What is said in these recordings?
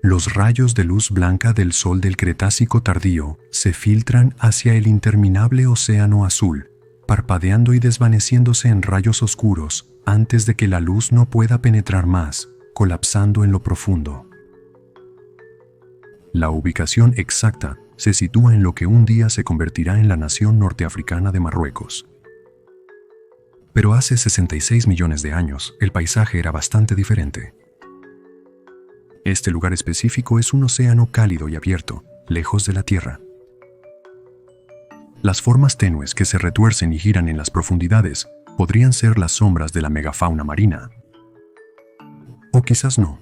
Los rayos de luz blanca del sol del Cretácico tardío se filtran hacia el interminable océano azul, parpadeando y desvaneciéndose en rayos oscuros antes de que la luz no pueda penetrar más, colapsando en lo profundo. La ubicación exacta se sitúa en lo que un día se convertirá en la nación norteafricana de Marruecos. Pero hace 66 millones de años, el paisaje era bastante diferente. Este lugar específico es un océano cálido y abierto, lejos de la Tierra. Las formas tenues que se retuercen y giran en las profundidades podrían ser las sombras de la megafauna marina. O quizás no.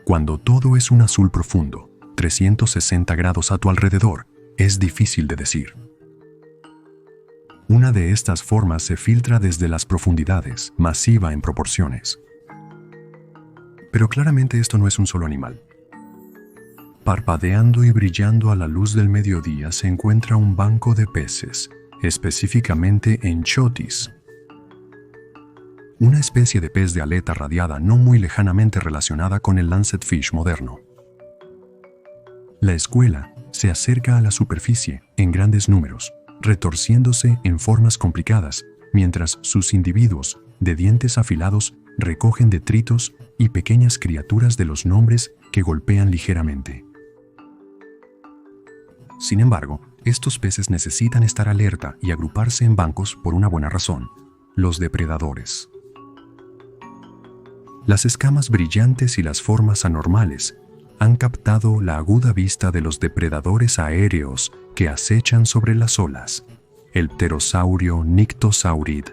Cuando todo es un azul profundo, 360 grados a tu alrededor, es difícil de decir. Una de estas formas se filtra desde las profundidades, masiva en proporciones. Pero claramente esto no es un solo animal. Parpadeando y brillando a la luz del mediodía se encuentra un banco de peces, específicamente en chotis, una especie de pez de aleta radiada no muy lejanamente relacionada con el lancetfish moderno. La escuela se acerca a la superficie en grandes números, retorciéndose en formas complicadas, mientras sus individuos, de dientes afilados, recogen detritos y pequeñas criaturas de los nombres que golpean ligeramente. Sin embargo, estos peces necesitan estar alerta y agruparse en bancos por una buena razón: los depredadores. Las escamas brillantes y las formas anormales han captado la aguda vista de los depredadores aéreos que acechan sobre las olas: el pterosaurio Nyctosaurid.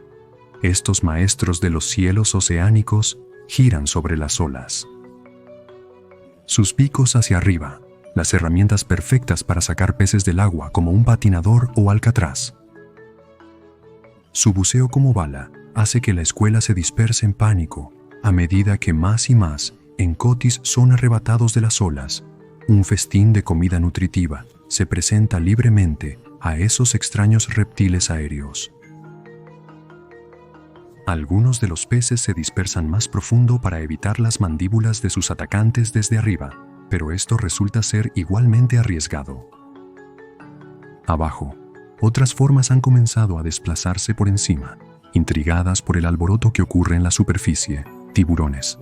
Estos maestros de los cielos oceánicos giran sobre las olas. Sus picos hacia arriba, las herramientas perfectas para sacar peces del agua como un patinador o alcatraz. Su buceo como bala hace que la escuela se disperse en pánico a medida que más y más encotis son arrebatados de las olas. Un festín de comida nutritiva se presenta libremente a esos extraños reptiles aéreos. Algunos de los peces se dispersan más profundo para evitar las mandíbulas de sus atacantes desde arriba, pero esto resulta ser igualmente arriesgado. Abajo, otras formas han comenzado a desplazarse por encima, intrigadas por el alboroto que ocurre en la superficie: tiburones.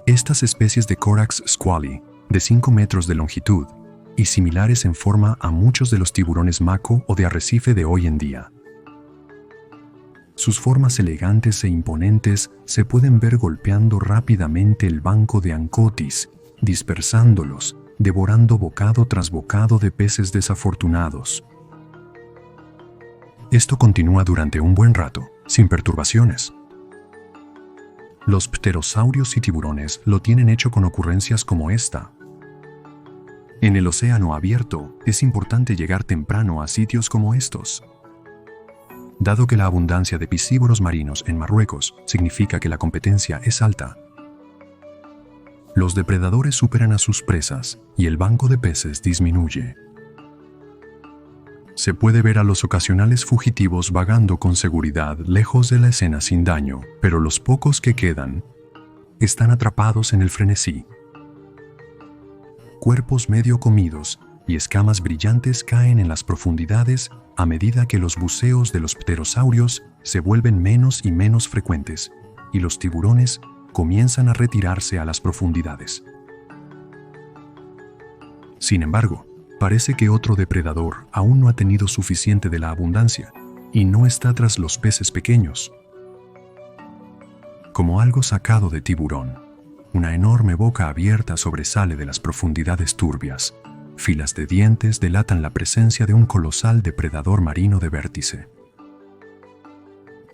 Estas especies de Corax squally, de 5 metros de longitud, y similares en forma a muchos de los tiburones maco o de arrecife de hoy en día. Sus formas elegantes e imponentes se pueden ver golpeando rápidamente el banco de ancotis, dispersándolos, devorando bocado tras bocado de peces desafortunados. Esto continúa durante un buen rato, sin perturbaciones. Los pterosaurios y tiburones lo tienen hecho con ocurrencias como esta. En el océano abierto, es importante llegar temprano a sitios como estos. Dado que la abundancia de piscívoros marinos en Marruecos significa que la competencia es alta, los depredadores superan a sus presas y el banco de peces disminuye. Se puede ver a los ocasionales fugitivos vagando con seguridad lejos de la escena sin daño, pero los pocos que quedan están atrapados en el frenesí. Cuerpos medio comidos y escamas brillantes caen en las profundidades a medida que los buceos de los pterosaurios se vuelven menos y menos frecuentes y los tiburones comienzan a retirarse a las profundidades. Sin embargo, parece que otro depredador aún no ha tenido suficiente de la abundancia y no está tras los peces pequeños. Como algo sacado de tiburón, una enorme boca abierta sobresale de las profundidades turbias. Filas de dientes delatan la presencia de un colosal depredador marino de vértice.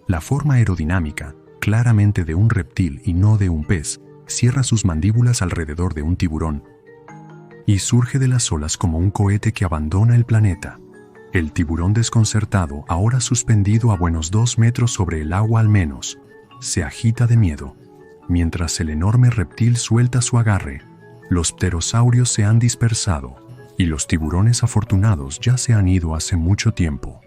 La forma aerodinámica, claramente de un reptil y no de un pez, cierra sus mandíbulas alrededor de un tiburón y surge de las olas como un cohete que abandona el planeta. El tiburón desconcertado, ahora suspendido a buenos 2 metros sobre el agua al menos, se agita de miedo, mientras el enorme reptil suelta su agarre. Los pterosaurios se han dispersado y los tiburones afortunados ya se han ido hace mucho tiempo.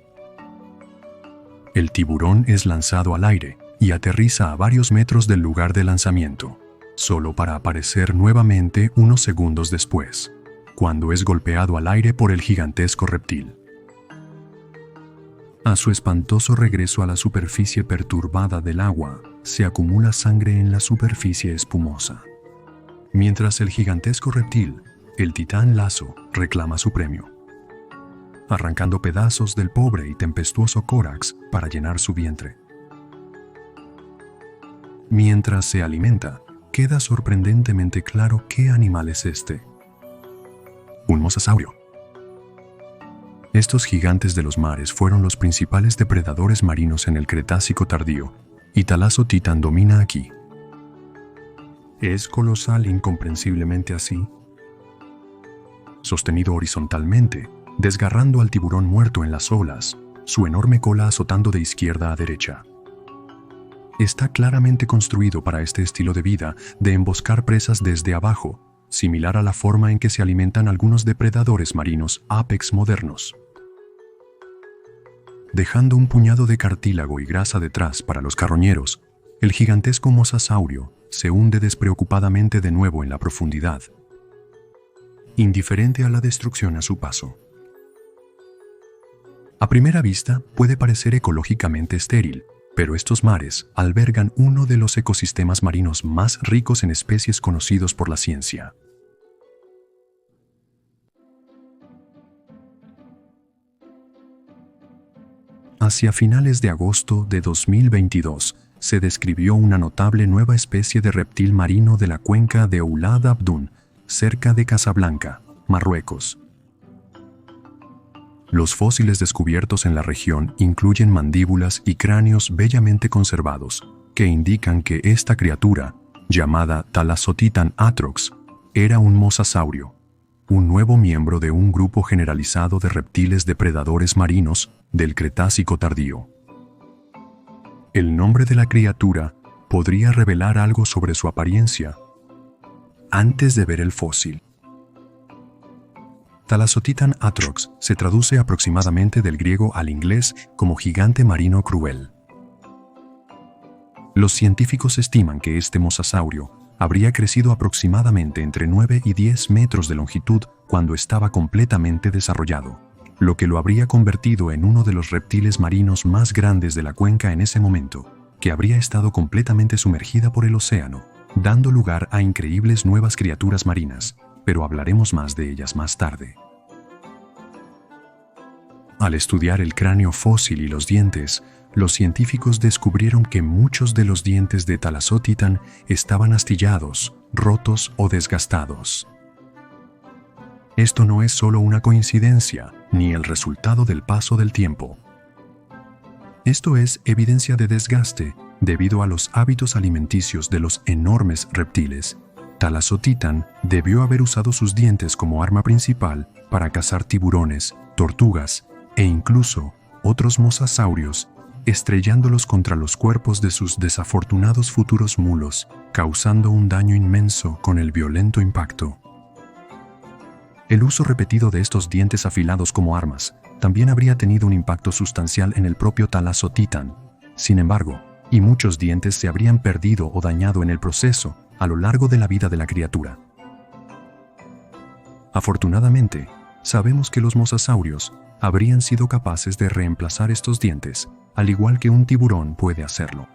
El tiburón es lanzado al aire y aterriza a varios metros del lugar de lanzamiento. solo para aparecer nuevamente unos segundos después, cuando es golpeado al aire por el gigantesco reptil. A su espantoso regreso a la superficie perturbada del agua, se acumula sangre en la superficie espumosa. Mientras el gigantesco reptil, el titán Lazo, reclama su premio, arrancando pedazos del pobre y tempestuoso córax para llenar su vientre. Mientras se alimenta, queda sorprendentemente claro qué animal es este. Un mosasaurio. Estos gigantes de los mares fueron los principales depredadores marinos en el Cretácico tardío, y Thalassothitan domina aquí. ¿Es colosal incomprensiblemente así? Sostenido horizontalmente, desgarrando al tiburón muerto en las olas, su enorme cola azotando de izquierda a derecha. Está claramente construido para este estilo de vida de emboscar presas desde abajo, similar a la forma en que se alimentan algunos depredadores marinos apex modernos. Dejando un puñado de cartílago y grasa detrás para los carroñeros, el gigantesco mosasaurio se hunde despreocupadamente de nuevo en la profundidad, indiferente a la destrucción a su paso. A primera vista puede parecer ecológicamente estéril, pero estos mares albergan uno de los ecosistemas marinos más ricos en especies conocidos por la ciencia. Hacia finales de agosto de 2022, se describió una notable nueva especie de reptil marino de la cuenca de Oulad Abdun, cerca de Casablanca, Marruecos. Los fósiles descubiertos en la región incluyen mandíbulas y cráneos bellamente conservados, que indican que esta criatura, llamada Thalassothitan atrox, era un mosasaurio, un nuevo miembro de un grupo generalizado de reptiles depredadores marinos del Cretácico tardío. El nombre de la criatura podría revelar algo sobre su apariencia antes de ver el fósil. Thalassothitan atrox se traduce aproximadamente del griego al inglés como gigante marino cruel. Los científicos estiman que este mosasaurio habría crecido aproximadamente entre 9 y 10 metros de longitud cuando estaba completamente desarrollado, lo que lo habría convertido en uno de los reptiles marinos más grandes de la cuenca en ese momento, que habría estado completamente sumergida por el océano, dando lugar a increíbles nuevas criaturas marinas, pero hablaremos más de ellas más tarde. Al estudiar el cráneo fósil y los dientes, los científicos descubrieron que muchos de los dientes de Thalassothitan estaban astillados, rotos o desgastados. Esto no es solo una coincidencia, ni el resultado del paso del tiempo. Esto es evidencia de desgaste debido a los hábitos alimenticios de los enormes reptiles. Thalassothitan debió haber usado sus dientes como arma principal para cazar tiburones, tortugas e incluso otros mosasaurios, estrellándolos contra los cuerpos de sus desafortunados futuros mulos, causando un daño inmenso con el violento impacto. El uso repetido de estos dientes afilados como armas también habría tenido un impacto sustancial en el propio Thalassothitan. Sin embargo, y muchos dientes se habrían perdido o dañado en el proceso a lo largo de la vida de la criatura. Afortunadamente, sabemos que los mosasaurios habrían sido capaces de reemplazar estos dientes, al igual que un tiburón puede hacerlo.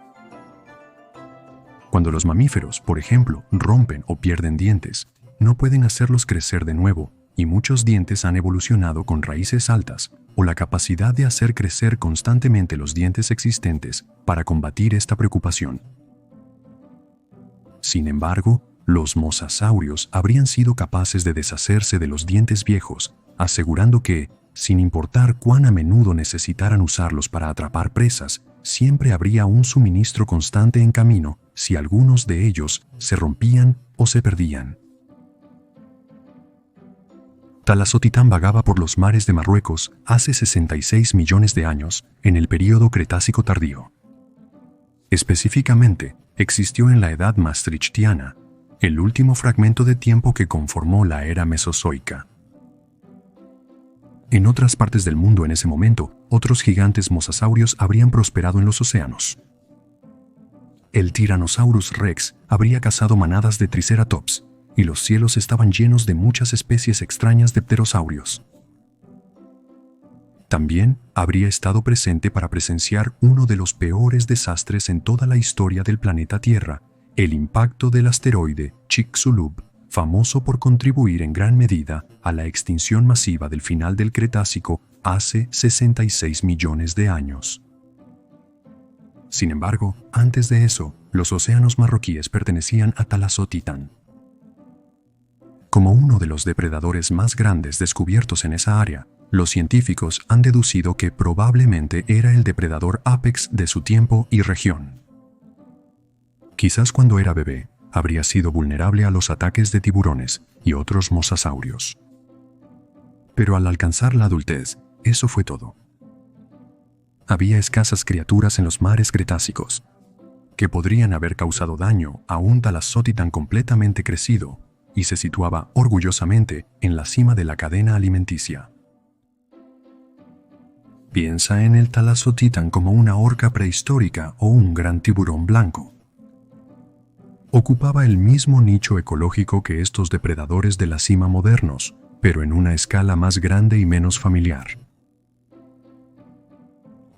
Cuando los mamíferos, por ejemplo, rompen o pierden dientes, no pueden hacerlos crecer de nuevo, y muchos dientes han evolucionado con raíces altas o la capacidad de hacer crecer constantemente los dientes existentes para combatir esta preocupación. Sin embargo, los mosasaurios habrían sido capaces de deshacerse de los dientes viejos, asegurando que, sin importar cuán a menudo necesitaran usarlos para atrapar presas, siempre habría un suministro constante en camino si algunos de ellos se rompían o se perdían. Thalassothitan vagaba por los mares de Marruecos hace 66 millones de años, en el período Cretácico tardío. Específicamente, existió en la Edad Maastrichtiana, el último fragmento de tiempo que conformó la era mesozoica. En otras partes del mundo en ese momento, otros gigantes mosasaurios habrían prosperado en los océanos. el Tyrannosaurus rex habría cazado manadas de Triceratops, y los cielos estaban llenos de muchas especies extrañas de pterosaurios. También habría estado presente para presenciar uno de los peores desastres en toda la historia del planeta Tierra, el impacto del asteroide Chicxulub, famoso por contribuir en gran medida a la extinción masiva del final del Cretácico hace 66 millones de años. Sin embargo, antes de eso, los océanos marroquíes pertenecían a Thalassotitán. Como uno de los depredadores más grandes descubiertos en esa área, los científicos han deducido que probablemente era el depredador ápex de su tiempo y región. Quizás cuando era bebé, habría sido vulnerable a los ataques de tiburones y otros mosasaurios. Pero al alcanzar la adultez, eso fue todo. Había escasas criaturas en los mares cretácicos que podrían haber causado daño a un Thalassotitán completamente crecido y se situaba orgullosamente en la cima de la cadena alimenticia. Piensa en el Thalassotitán como una orca prehistórica o un gran tiburón blanco. Ocupaba el mismo nicho ecológico que estos depredadores de la cima modernos, pero en una escala más grande y menos familiar.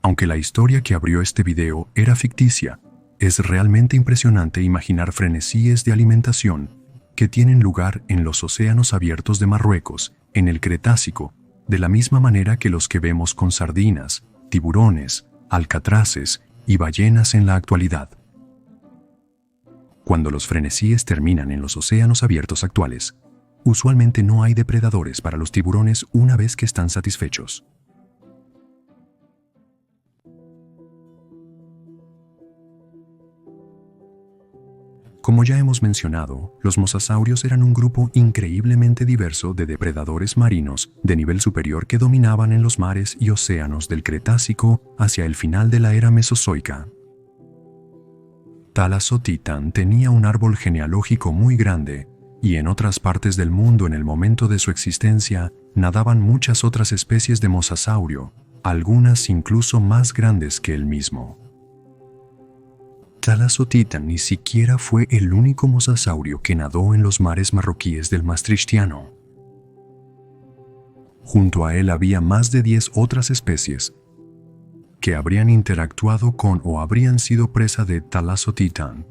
Aunque la historia que abrió este video era ficticia, es realmente impresionante imaginar frenesíes de alimentación que tienen lugar en los océanos abiertos de Marruecos, en el Cretácico, de la misma manera que los que vemos con sardinas, tiburones, alcatraces y ballenas en la actualidad. Cuando los frenesíes terminan en los océanos abiertos actuales, usualmente no hay depredadores para los tiburones una vez que están satisfechos. Como ya hemos mencionado, los mosasaurios eran un grupo increíblemente diverso de depredadores marinos de nivel superior que dominaban en los mares y océanos del Cretácico hacia el final de la era Mesozoica. Thalassotitán tenía un árbol genealógico muy grande, y en otras partes del mundo en el momento de su existencia nadaban muchas otras especies de mosasaurio, algunas incluso más grandes que el mismo. Thalassotitán ni siquiera fue el único mosasaurio que nadó en los mares marroquíes del Maastrichtiano. Junto a él había más de 10 otras especies que habrían interactuado con o habrían sido presa de Thalassotitán.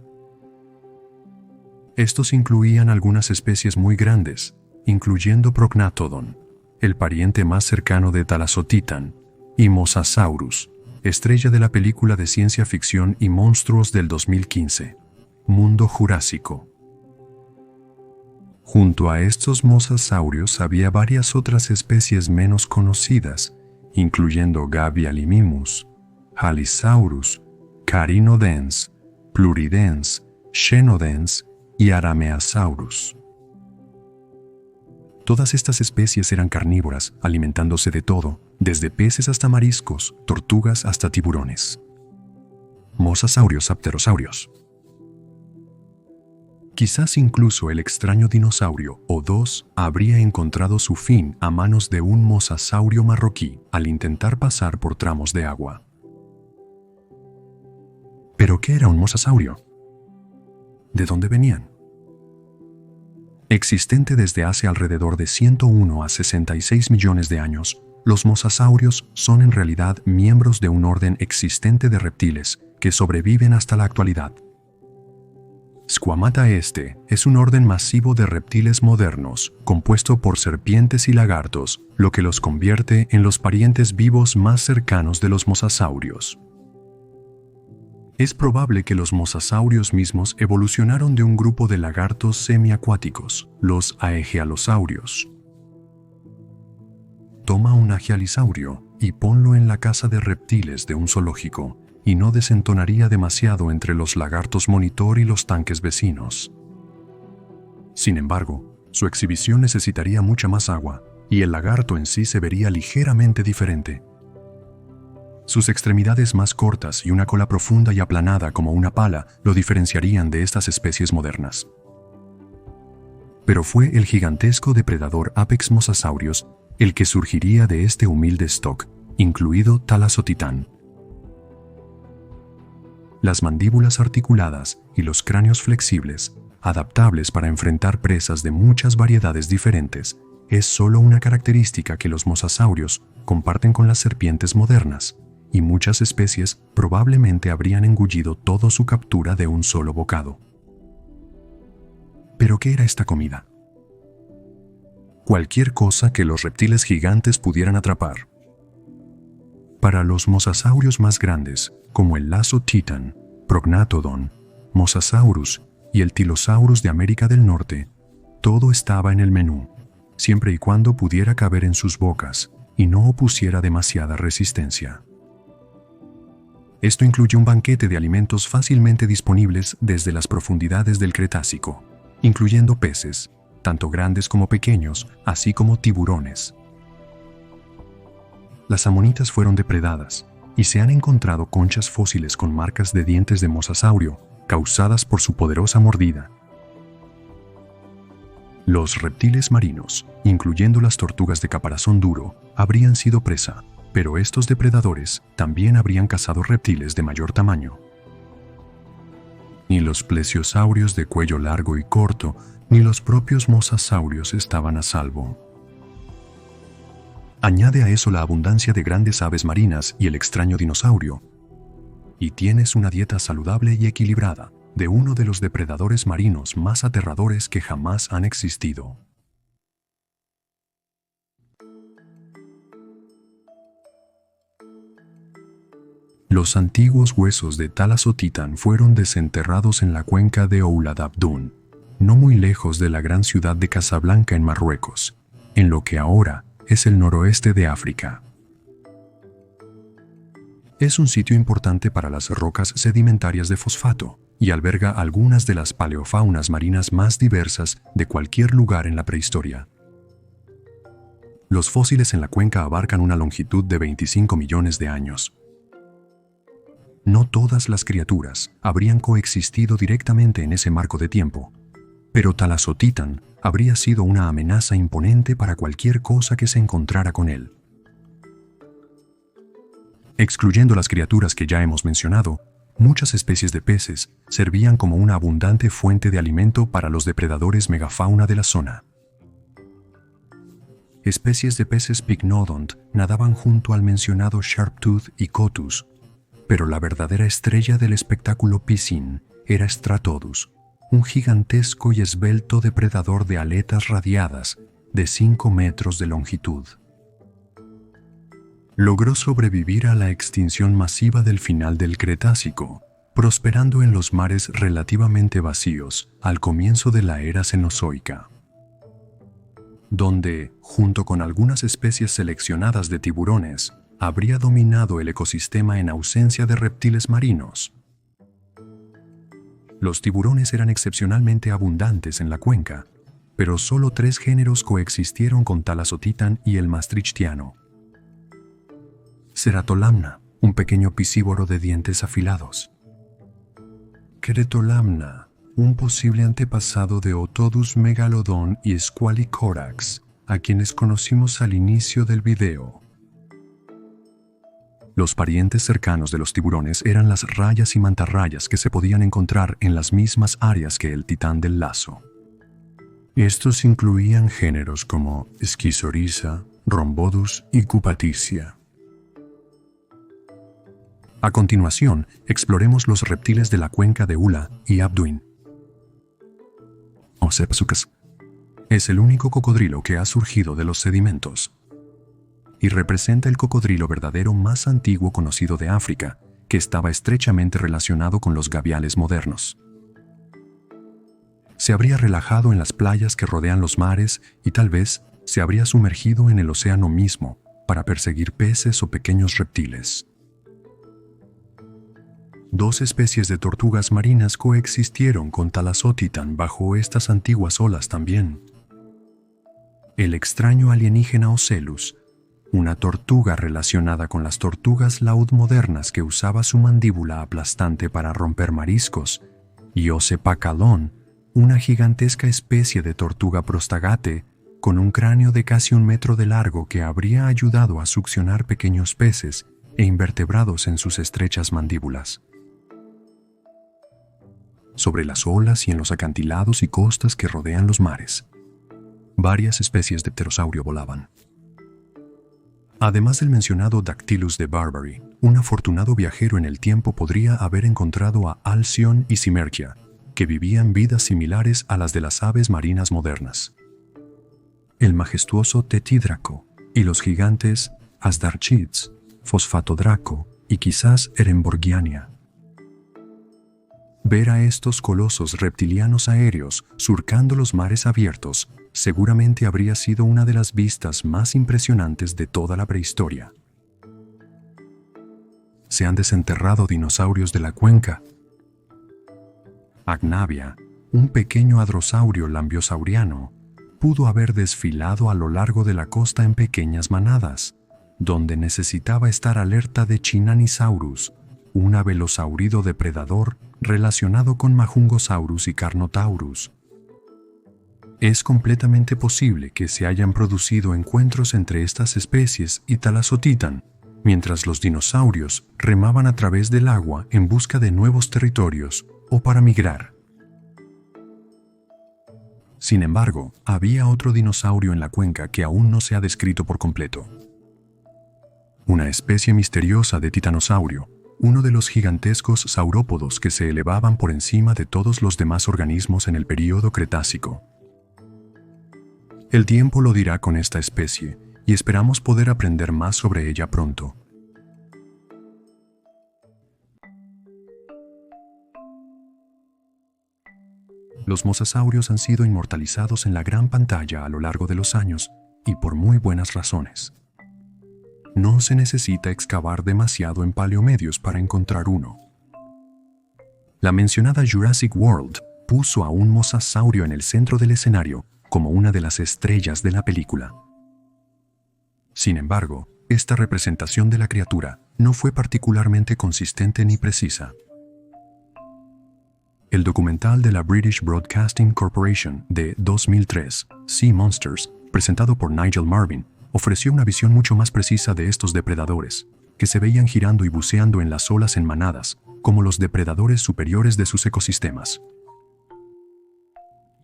Estos incluían algunas especies muy grandes, incluyendo Prognathodon, el pariente más cercano de Thalassotitán, y Mosasaurus, estrella de la película de ciencia ficción y monstruos del 2015, Mundo Jurásico. Junto a estos mosasaurios había varias otras especies menos conocidas, incluyendo Gavialimimus, Halisaurus, Carinodens, Pluridens, Xenodens y Arameasaurus. Todas estas especies eran carnívoras, alimentándose de todo, desde peces hasta mariscos, tortugas hasta tiburones. Mosasaurios apterosaurios. Quizás incluso el extraño dinosaurio O2 habría encontrado su fin a manos de un mosasaurio marroquí al intentar pasar por tramos de agua. ¿Pero qué era un mosasaurio? ¿De dónde venían? Existente desde hace alrededor de 101 a 66 millones de años, los mosasaurios son en realidad miembros de un orden existente de reptiles que sobreviven hasta la actualidad. Squamata este es un orden masivo de reptiles modernos, compuesto por serpientes y lagartos, lo que los convierte en los parientes vivos más cercanos de los mosasaurios. Es probable que los mosasaurios mismos evolucionaron de un grupo de lagartos semiacuáticos, los aegialosaurios. Toma un aegialisaurio y ponlo en la casa de reptiles de un zoológico, y no desentonaría demasiado entre los lagartos monitor y los tanques vecinos. Sin embargo, su exhibición necesitaría mucha más agua, y el lagarto en sí se vería ligeramente diferente. Sus extremidades más cortas y una cola profunda y aplanada como una pala lo diferenciarían de estas especies modernas. Pero fue el gigantesco depredador Apex mosasaurios el que surgiría de este humilde stock, incluido Thalassotitán. Las mandíbulas articuladas y los cráneos flexibles, adaptables para enfrentar presas de muchas variedades diferentes, es solo una característica que los mosasaurios comparten con las serpientes modernas, y muchas especies probablemente habrían engullido toda su captura de un solo bocado. ¿Pero qué era esta comida? Cualquier cosa que los reptiles gigantes pudieran atrapar. Para los mosasaurios más grandes, como el Lasotitan, Prognathodon, Mosasaurus y el Tylosaurus de América del Norte, todo estaba en el menú, siempre y cuando pudiera caber en sus bocas y no opusiera demasiada resistencia. Esto incluye un banquete de alimentos fácilmente disponibles desde las profundidades del Cretácico, incluyendo peces, tanto grandes como pequeños, así como tiburones. Las amonitas fueron depredadas y se han encontrado conchas fósiles con marcas de dientes de mosasaurio causadas por su poderosa mordida. Los reptiles marinos, incluyendo las tortugas de caparazón duro, habrían sido presa, pero estos depredadores también habrían cazado reptiles de mayor tamaño. Ni los plesiosaurios de cuello largo y corto, ni los propios mosasaurios estaban a salvo. Añade a eso la abundancia de grandes aves marinas y el extraño dinosaurio, y tienes una dieta saludable y equilibrada de uno de los depredadores marinos más aterradores que jamás han existido. Los antiguos huesos de Thalassothitan fueron desenterrados en la cuenca de Oulad Abdoun, no muy lejos de la gran ciudad de Casablanca en Marruecos, en lo que ahora es el noroeste de África. Es un sitio importante para las rocas sedimentarias de fosfato y alberga algunas de las paleofaunas marinas más diversas de cualquier lugar en la prehistoria. Los fósiles en la cuenca abarcan una longitud de 25 millones de años. No todas las criaturas habrían coexistido directamente en ese marco de tiempo, pero Thalassothitan habría sido una amenaza imponente para cualquier cosa que se encontrara con él. Excluyendo las criaturas que ya hemos mencionado, muchas especies de peces servían como una abundante fuente de alimento para los depredadores megafauna de la zona. Especies de peces Pycnodont nadaban junto al mencionado Sharptooth y Cotus, pero la verdadera estrella del espectáculo piscine era Stratodus, un gigantesco y esbelto depredador de aletas radiadas de 5 metros de longitud. Logró sobrevivir a la extinción masiva del final del Cretácico, prosperando en los mares relativamente vacíos al comienzo de la era Cenozoica, donde, junto con algunas especies seleccionadas de tiburones, habría dominado el ecosistema en ausencia de reptiles marinos. Los tiburones eran excepcionalmente abundantes en la cuenca, pero solo 3 géneros coexistieron con Thalassothitan y el maastrichtiano. Ceratolamna, un pequeño piscívoro de dientes afilados. Cretolamna, un posible antepasado de Otodus megalodon y Squalicorax, a quienes conocimos al inicio del video. Los parientes cercanos de los tiburones eran las rayas y mantarrayas que se podían encontrar en las mismas áreas que el titán del lazo. Estos incluían géneros como Schizorhiza, Rhombodus y Cupaticia. A continuación, exploremos los reptiles de la cuenca de Ula y Abduin. Ocepsuchus es el único cocodrilo que ha surgido de los sedimentos y representa el cocodrilo verdadero más antiguo conocido de África, que estaba estrechamente relacionado con los gaviales modernos. Se habría relajado en las playas que rodean los mares y tal vez se habría sumergido en el océano mismo para perseguir peces o pequeños reptiles. 2 especies de tortugas marinas coexistieron con Thalassothitan bajo estas antiguas olas también. El extraño alienígena Ocelus, una tortuga relacionada con las tortugas laúd modernas que usaba su mandíbula aplastante para romper mariscos, y Ocepacalon, una gigantesca especie de tortuga prostagate con un cráneo de casi 1 metro de largo que habría ayudado a succionar pequeños peces e invertebrados en sus estrechas mandíbulas. sobre las olas y en los acantilados y costas que rodean los mares. Varias especies de pterosaurio volaban. Además del mencionado Dactylus de Barbary, un afortunado viajero en el tiempo podría haber encontrado a Alcyon y Simergia, que vivían vidas similares a las de las aves marinas modernas. El majestuoso Tetídraco y los gigantes Asdarchids, Fosfatodraco y quizás Eremborgiania. Ver a estos colosos reptilianos aéreos surcando los mares abiertos seguramente habría sido una de las vistas más impresionantes de toda la prehistoria. Se han desenterrado dinosaurios de la cuenca. Agnavia, un pequeño hadrosaurio lambiosauriano, pudo haber desfilado a lo largo de la costa en pequeñas manadas, donde necesitaba estar alerta de Chinanisaurus, un velosaurido depredador relacionado con Majungosaurus y Carnotaurus. Es completamente posible que se hayan producido encuentros entre estas especies y Thalassothitan, mientras los dinosaurios remaban a través del agua en busca de nuevos territorios o para migrar. Sin embargo, había otro dinosaurio en la cuenca que aún no se ha descrito por completo. Una especie misteriosa de titanosaurio, uno de los gigantescos saurópodos que se elevaban por encima de todos los demás organismos en el período Cretácico. El tiempo lo dirá con esta especie, y esperamos poder aprender más sobre ella pronto. Los mosasaurios han sido inmortalizados en la gran pantalla a lo largo de los años, y por muy buenas razones. No se necesita excavar demasiado en paleomedios para encontrar uno. La mencionada Jurassic World puso a un mosasaurio en el centro del escenario como una de las estrellas de la película. Sin embargo, esta representación de la criatura no fue particularmente consistente ni precisa. El documental de la British Broadcasting Corporation de 2003, Sea Monsters, presentado por Nigel Marven, ofreció una visión mucho más precisa de estos depredadores, que se veían girando y buceando en las olas en manadas, como los depredadores superiores de sus ecosistemas.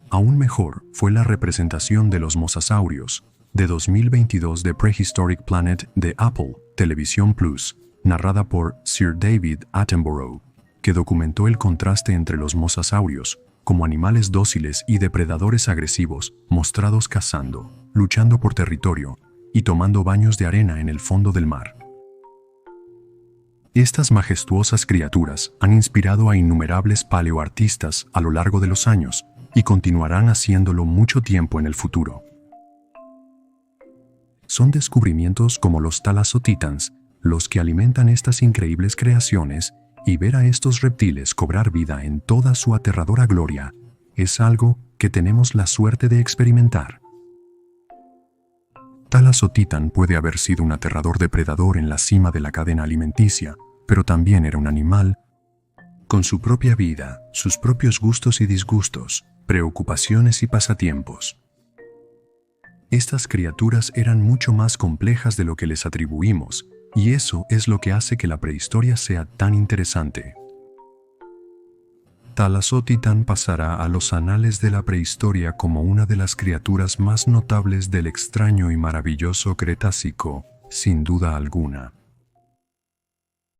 Aún mejor fue la representación de los mosasaurios, de 2022 de Prehistoric Planet de Apple Television Plus, narrada por Sir David Attenborough, que documentó el contraste entre los mosasaurios, como animales dóciles y depredadores agresivos, mostrados cazando, luchando por territorio y tomando baños de arena en el fondo del mar. Estas majestuosas criaturas han inspirado a innumerables paleoartistas a lo largo de los años y continuarán haciéndolo mucho tiempo en el futuro. Son descubrimientos como los Thalassothitans los que alimentan estas increíbles creaciones, y ver a estos reptiles cobrar vida en toda su aterradora gloria es algo que tenemos la suerte de experimentar. Thalassothitan puede haber sido un aterrador depredador en la cima de la cadena alimenticia, pero también era un animal con su propia vida, sus propios gustos y disgustos, preocupaciones y pasatiempos. Estas criaturas eran mucho más complejas de lo que les atribuimos, y eso es lo que hace que la prehistoria sea tan interesante. Thalassothitan pasará a los anales de la prehistoria como una de las criaturas más notables del extraño y maravilloso Cretácico, sin duda alguna.